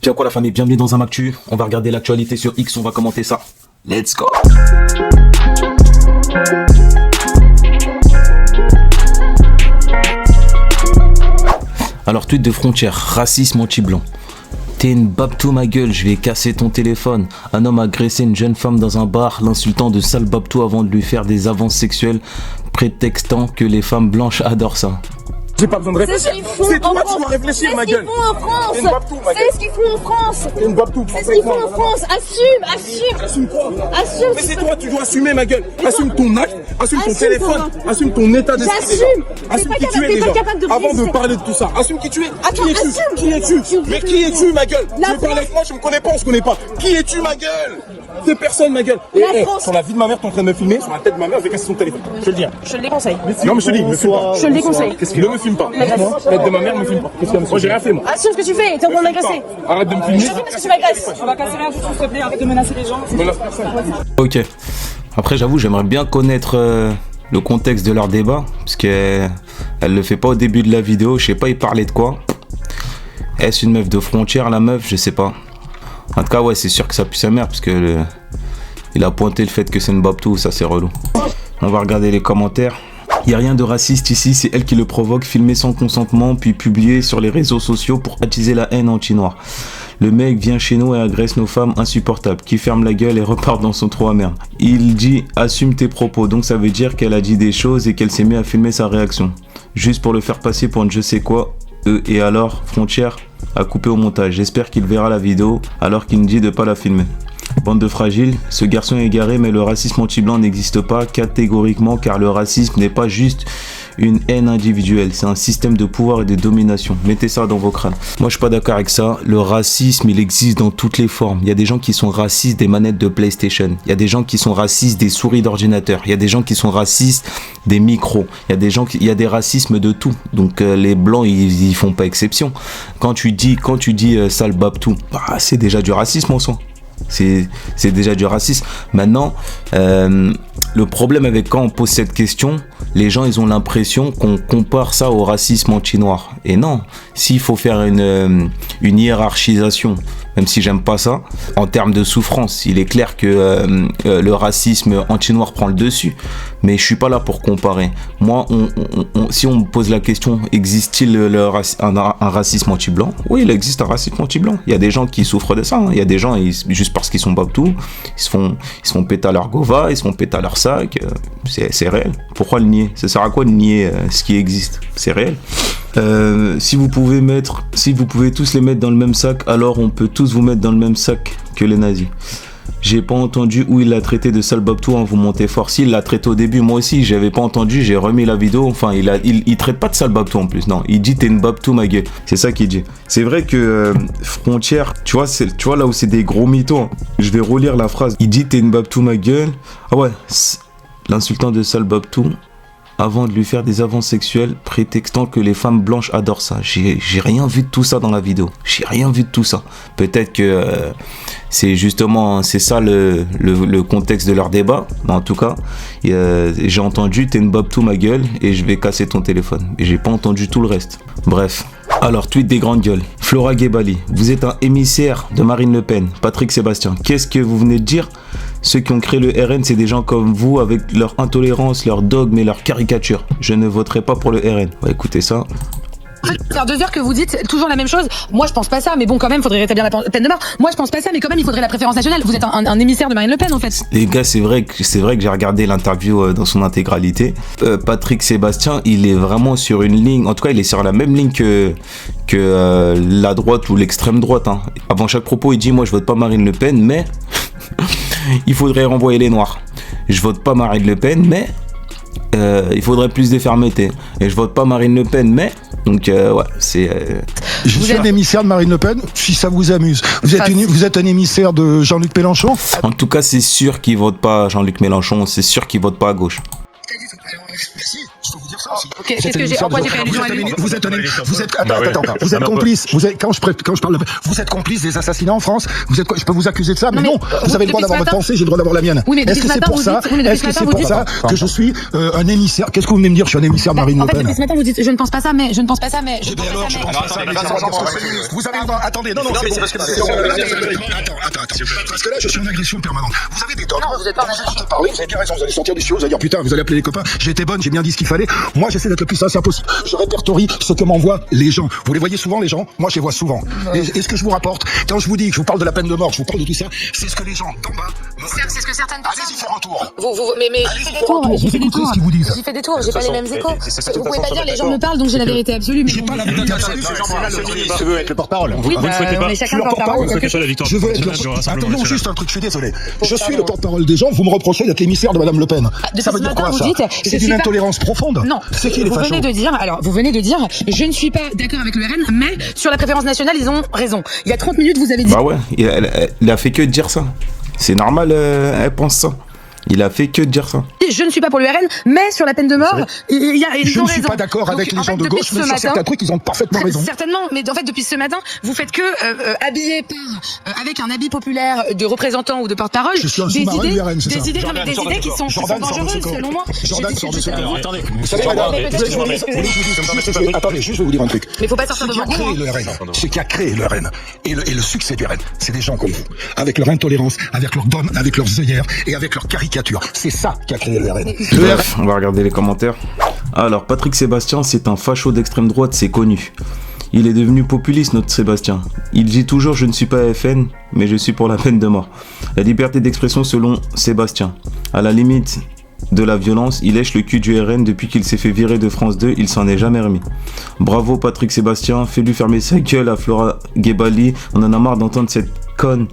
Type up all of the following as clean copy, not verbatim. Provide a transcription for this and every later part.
Tiens quoi la famille, bienvenue dans un Actu. On va regarder l'actualité sur X, on va commenter ça. Let's go. Alors tweet de Frontière, racisme anti-blanc. T'es une babtou ma gueule, je vais casser ton téléphone. Un homme a agressé une jeune femme dans un bar, l'insultant de sale babtou avant de lui faire des avances sexuelles, prétextant que les femmes blanches adorent ça. J'ai pas besoin de réfléchir. C'est toi qui dois réfléchir, ma gueule. C'est ce qu'ils font en France. T'es une babtou. C'est ce qu'ils font en France. Assume. Assume quoi? Assume. Mais c'est toi, tu dois assumer, ma gueule. Assume ton acte, assume ton téléphone, assume ton état d'esprit. J'assume. Assume qui tu es déjà. Avant de parler de tout ça, assume qui tu es. Attends, assume. Qui es-tu? Mais qui es-tu, ma gueule? Tu veux parler avec moi, je me connais pas, on se connaît pas. Qui es-tu, ma gueule? T'es personne, ma gueule. Sur la vie de ma mère, t'es en train de me filmer, sur la tête de ma mère, je vais casser son téléphone. Je te le dis. Je te le déconseille. Non, mais je te dis, me filme pas. Je te le déconseille. Ne me filme pas. Tête de ma mère, me filme pas. Moi, j'ai rien fait, moi. Assume ce que tu fais. T'es en train de m'agresser. Arrête de me filmer. Je sais parce que tu m'agresses. On va casser rien du tout, s'il te plaît, arrête de menacer les gens. Menace personne. Ok. Après j'avoue j'aimerais bien connaître le contexte de leur débat. Parce qu'elle le fait pas au début de la vidéo. Je sais pas il parlait de quoi. Est-ce une meuf de Frontière la meuf? Je sais pas. En tout cas ouais c'est sûr que ça pue sa mère. Parce que il a pointé le fait que c'est une babtou. Ça c'est relou. On va regarder les commentaires. Il n'y a rien de raciste ici, c'est elle qui le provoque, filmé sans consentement, puis publié sur les réseaux sociaux pour attiser la haine anti-noire. Le mec vient chez nous et agresse nos femmes insupportables, qui ferment la gueule et repart dans son trou à merde. Il dit « assume tes propos », donc ça veut dire qu'elle a dit des choses et qu'elle s'est mise à filmer sa réaction. Juste pour le faire passer pour une je sais quoi, et alors, Frontière a coupé au montage. J'espère qu'il verra la vidéo alors qu'il me dit de pas la filmer. Bande de fragiles, ce garçon est égaré mais le racisme anti-blanc n'existe pas catégoriquement car le racisme n'est pas juste une haine individuelle, c'est un système de pouvoir et de domination. Mettez ça dans vos crânes. Moi je suis pas d'accord avec ça, le racisme il existe dans toutes les formes. Il y a des gens qui sont racistes des manettes de PlayStation, il y a des gens qui sont racistes des souris d'ordinateur, il y a des gens qui sont racistes des micros, il y a des racismes de tout. Donc les blancs ils font pas exception. Quand tu dis sale babtou, bah, c'est déjà du racisme en soi. C'est déjà du racisme. Maintenant, le problème avec quand on pose cette question, les gens ils ont l'impression qu'on compare ça au racisme anti-noir. Et non, s'il faut faire une hiérarchisation, même si j'aime pas ça, en termes de souffrance, il est clair que le racisme anti-noir prend le dessus. Mais je suis pas là pour comparer. Moi, si on me pose la question, existe-t-il un racisme anti-blanc? Oui, il existe un racisme anti-blanc. Il y a des gens qui souffrent de ça. Hein. Il y a des gens, juste parce qu'ils sont babtou, ils se font péter à leur gova, ils se font péter à leur sac. C'est réel. Pourquoi le nier? Ça sert à quoi de nier ce qui existe? C'est réel. Si vous pouvez tous les mettre dans le même sac, alors on peut tous vous mettre dans le même sac que les nazis. J'ai pas entendu où il l'a traité de sale babtou, hein, vous montez fort. S'il l'a traité au début, moi aussi, j'avais pas entendu, j'ai remis la vidéo. Enfin, il traite pas de sale babtou en plus, non. Il dit t'es une babtou ma gueule. C'est ça qu'il dit. C'est vrai que Frontière, tu vois là où c'est des gros mythos. Hein. Je vais relire la phrase. Il dit t'es une babtou ma gueule. Ah ouais, l'insultant de sale babtou. Avant de lui faire des avances sexuelles, prétextant que les femmes blanches adorent ça. J'ai rien vu de tout ça dans la vidéo. J'ai rien vu de tout ça. Peut-être que c'est ça le contexte de leur débat. Mais en tout cas, j'ai entendu t'es une babtou ma gueule et je vais casser ton téléphone. Et j'ai pas entendu tout le reste. Bref. Alors, tweet des grandes gueules. Flora Gebali, vous êtes un émissaire de Marine Le Pen. Patrick Sébastien, qu'est-ce que vous venez de dire? Ceux qui ont créé le RN, c'est des gens comme vous avec leur intolérance, leur dogme et leur caricature. Je ne voterai pas pour le RN. On va écouter ça. Faire 2 heures que vous dites toujours la même chose. Moi, je pense pas ça, mais bon, quand même, faudrait rétablir la peine de mort. Moi, je pense pas ça, mais quand même, il faudrait la préférence nationale. Vous êtes un émissaire de Marine Le Pen, en fait. Les gars, c'est vrai que j'ai regardé l'interview dans son intégralité. Patrick Sébastien, il est vraiment sur une ligne. En tout cas, il est sur la même ligne que la droite ou l'extrême droite. Hein. Avant chaque propos, il dit moi, je vote pas Marine Le Pen, mais il faudrait renvoyer les Noirs. Je vote pas Marine Le Pen, mais il faudrait plus de fermeté. Et je vote pas Marine Le Pen, mais donc ouais, c'est. Je suis un émissaire de Marine Le Pen, si ça vous amuse. Vous êtes un émissaire de Jean-Luc Mélenchon? En tout cas, c'est sûr qu'il vote pas Jean-Luc Mélenchon. C'est sûr qu'il vote pas à gauche. Je peux vous dire ça aussi. Ok, qu'est-ce que j'ai, en quoi j'ai fait allusion à lui? Vous êtes complice. Vous êtes, quand je parle, vous êtes complice des assassinats en France. Vous êtes, je peux vous accuser de ça, mais non. Vous avez le droit d'avoir votre pensée, j'ai le droit d'avoir la mienne. Oui, mais est-ce que c'est pour ça, que je suis un émissaire? Qu'est-ce que vous venez me dire? Je suis un émissaire de Marine Le Pen. En fait, depuis ce matin, vous dites, je ne pense pas ça, mais. Vous avez le droit. Attendez, non, c'est parce que parce que là, je suis en agression permanente. Vous avez des dogmes. Non, vous êtes pas en agression. Oui, vous avez bien raison. Vous allez sortir du studio, vous allez dire putain, vous allez appeler les copains. J'ai été bonne, j'ai bien dit ce qu'il fallait. Moi, j'essaie d'être le plus sincère possible. Je répertorie ce que m'envoient les gens. Vous les voyez souvent, les gens? Moi, je les vois souvent. Et ce que je vous rapporte, quand je vous dis que je vous parle de la peine de mort, je vous parle de tout ça, c'est ce que les gens d'en bas. C'est ce que certaines personnes. Allez-y faire un tour. Mais j'ai fait des tours. Ce qu'ils vous disent. J'ai fait des tours, j'ai pas les mêmes échos. Vous pouvez pas dire les gens me parlent, donc j'ai la vérité absolue. J'ai pas la vérité absolue. Tu veux être le porte-parole? Oui, on est chacun porte-parole. Je veux être attendons juste un truc, je suis désolé. Je suis le porte-parole des gens, vous me reprochez d'être l'émissaire de Madame Le Pen. Ça veut dire quoi, ça? C'est une intolérance profonde? Non. C'est qui les fachos? Vous venez de dire, je ne suis pas d'accord avec le RN, mais sur la préférence nationale, ils ont raison. Il y a 30 minutes, vous avez dit. Bah ouais, il a fait que de dire ça. C'est normal, elle pense ça. Il a fait que de dire ça. Je ne suis pas pour le RN, mais sur la peine de mort, ils ont raison. Je ne suis pas d'accord avec les gens de gauche, mais sur certains trucs, ils ont parfaitement raison. Certainement, mais en fait, depuis ce matin, vous faites que habiller avec un habit populaire de représentant ou de porte-parole des idées qui sont dangereuses, selon moi. Attendez, attendez, juste je vais vous dire un truc. Mais faut pas sortir de ce qui a créé le RN et le succès du RN, c'est des gens comme vous, avec leur intolérance, avec leurs dogmes, avec leurs œillères et avec leurs caricatures. C'est ça qui a créé le RN. Bref, on va regarder les commentaires. Alors, Patrick Sébastien, c'est un facho d'extrême droite, c'est connu. Il est devenu populiste, notre Sébastien. Il dit toujours « Je ne suis pas FN, mais je suis pour la peine de mort ». La liberté d'expression selon Sébastien. À la limite de la violence, il lèche le cul du RN depuis qu'il s'est fait virer de France 2, il s'en est jamais remis. Bravo Patrick Sébastien, fais-lui fermer sa gueule à Flora Gebali, on en a marre d'entendre cette conne.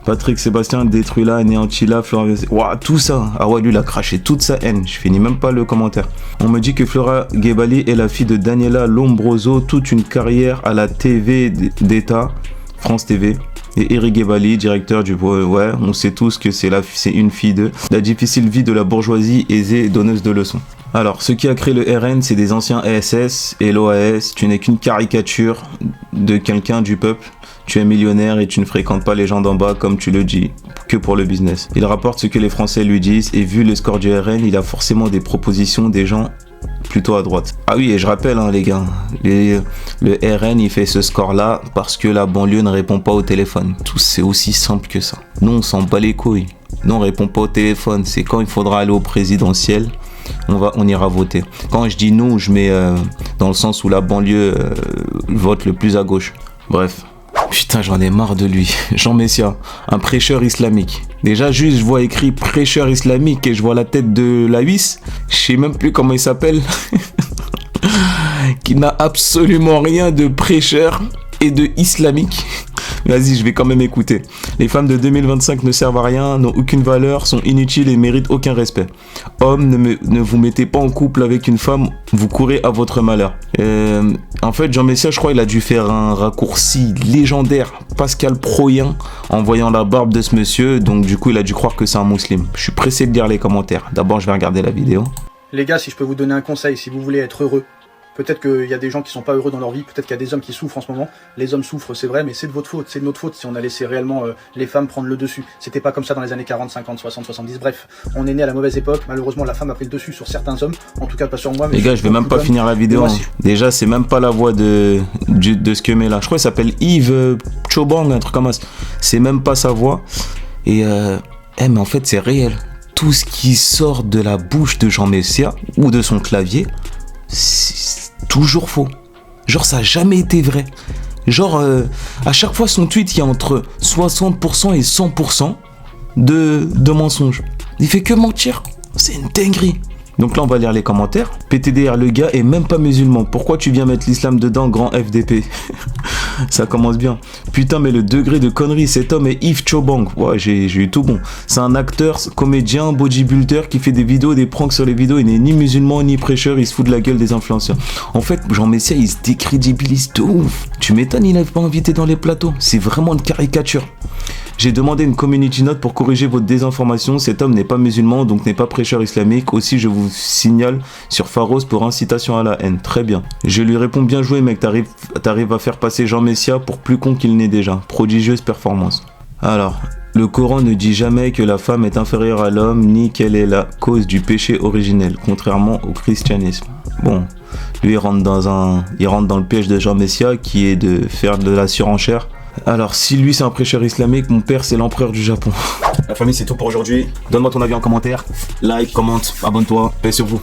Patrick Sébastien détruit là, anéantit là, Flora... Ouah, tout ça. Ah ouais, lui, il a craché toute sa haine. Je finis même pas le commentaire. On me dit que Flora Gebali est la fille de Daniela Lombroso, toute une carrière à la TV d'État, France TV. Et Eric Gebali, directeur du... Ouais, on sait tous que c'est une fille de... La difficile vie de la bourgeoisie aisée et donneuse de leçons. Alors, ce qui a créé le RN, c'est des anciens SS et l'OAS. Tu n'es qu'une caricature de quelqu'un du peuple. Tu es millionnaire et tu ne fréquentes pas les gens d'en bas comme tu le dis, que pour le business. Il rapporte ce que les Français lui disent et vu le score du RN, il a forcément des propositions des gens plutôt à droite. Ah oui, et je rappelle les gars, le RN il fait ce score là parce que la banlieue ne répond pas au téléphone. Tout c'est aussi simple que ça. Nous on s'en bat les couilles. Nous on répond pas au téléphone. C'est quand il faudra aller au présidentiel. On ira voter. Quand je dis nous, je mets dans le sens où la banlieue vote le plus à gauche. Bref. Putain, j'en ai marre de lui. Jean Messia, un prêcheur islamique. Déjà, juste, je vois écrit prêcheur islamique et je vois la tête de la huisse. Je sais même plus comment il s'appelle. Qui n'a absolument rien de prêcheur et de islamique. Vas-y, je vais quand même écouter. Les femmes de 2025 ne servent à rien, n'ont aucune valeur, sont inutiles et méritent aucun respect. Hommes, ne vous mettez pas en couple avec une femme, vous courez à votre malheur. En fait, Jean Messia, je crois, il a dû faire un raccourci légendaire, Pascal Proyen, en voyant la barbe de ce monsieur. Donc du coup, il a dû croire que c'est un musulman. Je suis pressé de lire les commentaires. D'abord, je vais regarder la vidéo. Les gars, si je peux vous donner un conseil, si vous voulez être heureux, peut-être qu'il y a des gens qui sont pas heureux dans leur vie, peut-être qu'il y a des hommes qui souffrent en ce moment. Les hommes souffrent, c'est vrai, mais c'est de votre faute, c'est de notre faute si on a laissé réellement les femmes prendre le dessus. C'était pas comme ça dans les années 40, 50, 60, 70, bref. On est né à la mauvaise époque, malheureusement la femme a pris le dessus sur certains hommes, en tout cas pas sur moi. Mais les gars, je vais même pas finir la vidéo. Hein. Déjà, c'est même pas la voix de ce que met là. Je crois qu'il s'appelle Yves Chobang, un truc comme ça. C'est même pas sa voix. Et mais en fait, c'est réel. Tout ce qui sort de la bouche de Jean Messia ou de son clavier, c'est toujours faux. Genre ça a jamais été vrai. Genre à chaque fois son tweet il y a entre 60% et 100% de mensonges. Il fait que mentir. C'est une dinguerie. Donc là on va lire les commentaires. PTDR, le gars est même pas musulman. Pourquoi tu viens mettre l'islam dedans, grand FDP? Ça commence bien. Putain, mais le degré de connerie, cet homme est Yves Chobang. Ouais, j'ai eu tout bon. C'est un acteur, comédien, bodybuilder qui fait des vidéos, des pranks sur les vidéos. Il n'est ni musulman ni prêcheur, il se fout de la gueule des influenceurs. En fait, Jean Messia, il se décrédibilise de ouf. Tu m'étonnes, il n'avait pas invité dans les plateaux. C'est vraiment une caricature. J'ai demandé une community note pour corriger votre désinformation. Cet homme n'est pas musulman, donc n'est pas prêcheur islamique. Aussi, je vous signale sur Pharos pour incitation à la haine. Très bien. Je lui réponds, bien joué mec, t'arrives à faire passer Jean Messia pour plus con qu'il n'est déjà. Prodigieuse performance. Alors, le Coran ne dit jamais que la femme est inférieure à l'homme, ni qu'elle est la cause du péché originel, contrairement au christianisme. Bon, lui il rentre dans le piège de Jean Messia qui est de faire de la surenchère. Alors, si lui c'est un prêcheur islamique, mon père c'est l'empereur du Japon. La famille, c'est tout pour aujourd'hui. Donne-moi ton avis en commentaire. Like, commente, abonne-toi. Paix sur vous.